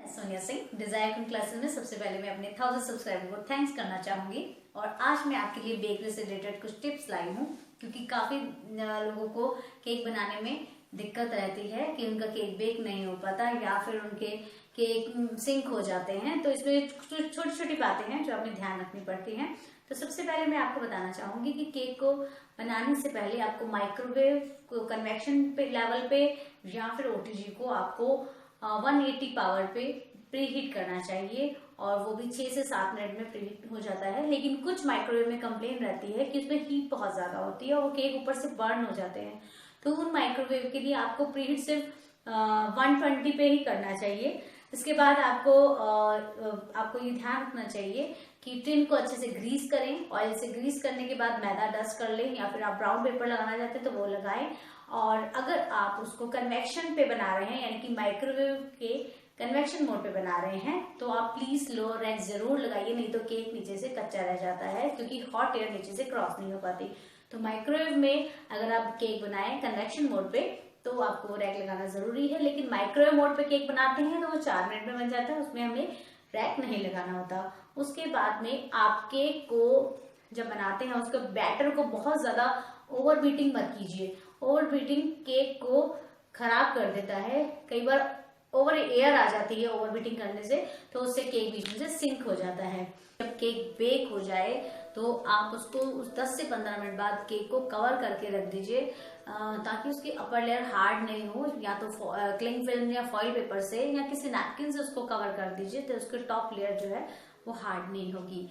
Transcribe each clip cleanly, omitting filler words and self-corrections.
Sonia Singh desire cooking classes में सबसे पहले मैं अपने 1000 सब्सक्राइबर को थैंक्स करना चाहूंगी। और आज मैं आपके लिए बेकरी से रिलेटेड कुछ टिप्स लाई हूँ, क्योंकि काफी लोगों को केक बनाने में दिक्कत रहती है कि उनका केक बेक नहीं हो पाता या फिर उनके केक सिंक हो जाते हैं। तो इसमें छोटी छोटी बातें हैं जो हमें ध्यान रखनी पड़ती हैं। तो सबसे पहले मैं आपको बताना चाहूंगी कि केक को बनाने से पहले आपको माइक्रोवेव को कन्वेक्शन पे लेवल पे या फिर ओटीजी को आपको 180 पावर पे प्रीहीट करना चाहिए, और वो भी 6 से 7 मिनट में प्रीहीट हो जाता है। लेकिन कुछ माइक्रोवेव में कंप्लेन रहती है कि उसमें हीट बहुत ज्यादा होती है और वो केक ऊपर से बर्न हो जाते हैं। तो उन माइक्रोवेव के लिए आपको प्रीहीट सिर्फ 120 पे ही करना चाहिए। इसके बाद आपको ये ध्यान रखना चाहिए कि टिन को अच्छे से ग्रीस करें। ऑयल से ग्रीस करने के बाद मैदा डस्ट कर लें, या फिर आप ब्राउन पेपर लगाना चाहते हैं तो वो लगाएं। और अगर आप उसको कन्वेक्शन पे बना रहे हैं, यानी कि माइक्रोवेव के कन्वेक्शन मोड पे बना रहे हैं, तो आप प्लीज लो रैक जरूर लगाइए, नहीं तो केक नीचे से कच्चा रह जाता है, क्योंकि हॉट एयर नीचे से क्रॉस नहीं हो पाती। तो माइक्रोवेव में अगर आप केक बनाएं कन्वेक्शन मोड पे तो आपको रैक लगाना जरूरी है। लेकिन माइक्रोवेव मोड पे केक बनाते हैं तो वो 4 मिनट में बन जाता है, उसमें हमें रैक नहीं लगाना होता। उसके बाद में आप केक को जब बनाते हैं उसके बैटर को बहुत ज्यादा ओवर बीटिंग मत कीजिए। ओवर बीटिंग केक को खराब कर देता है। कई बार ओवर एयर आ जाती है ओवर बीटिंग करने से, तो उससे केक बीच में से सिंक हो जाता है। जब केक बेक हो जाए तो आप उसको 10 से 15 मिनट बाद केक को कवर करके रख दीजिए, ताकि उसकी अपर लेयर हार्ड नहीं हो। या तो क्लिंग फिल्म या फॉइल पेपर से या किसी नैपकिन से उसको कवर कर दीजिए, तो उसकी टॉप लेयर जो है वो हार्ड नहीं होगी।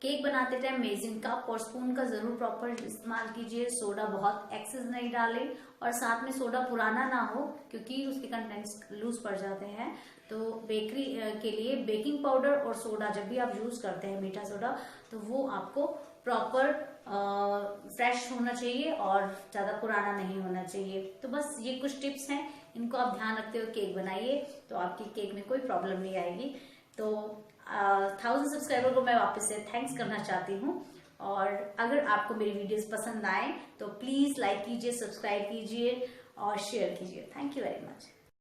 केक बनाते टाइम मेजरिंग कप और स्पून का जरूर प्रॉपर इस्तेमाल कीजिए। सोडा बहुत एक्सेस नहीं डालें, और साथ में सोडा पुराना ना हो, क्योंकि उसके कंटेंट्स लूज पड़ जाते हैं। तो बेकरी के लिए बेकिंग पाउडर और सोडा जब भी आप यूज करते हैं, मीठा सोडा, तो वो आपको प्रॉपर फ्रेश होना चाहिए और ज्यादा पुराना नहीं होना चाहिए। तो बस ये कुछ टिप्स हैं, इनको आप ध्यान रखते हुए केक बनाइए, तो आपकी केक में कोई प्रॉब्लम नहीं आएगी। तो 1000 सब्सक्राइबर को मैं वापस से थैंक्स करना चाहती हूँ। और अगर आपको मेरी वीडियोस पसंद आए तो प्लीज लाइक कीजिए, सब्सक्राइब कीजिए और शेयर कीजिए। Thank you very much.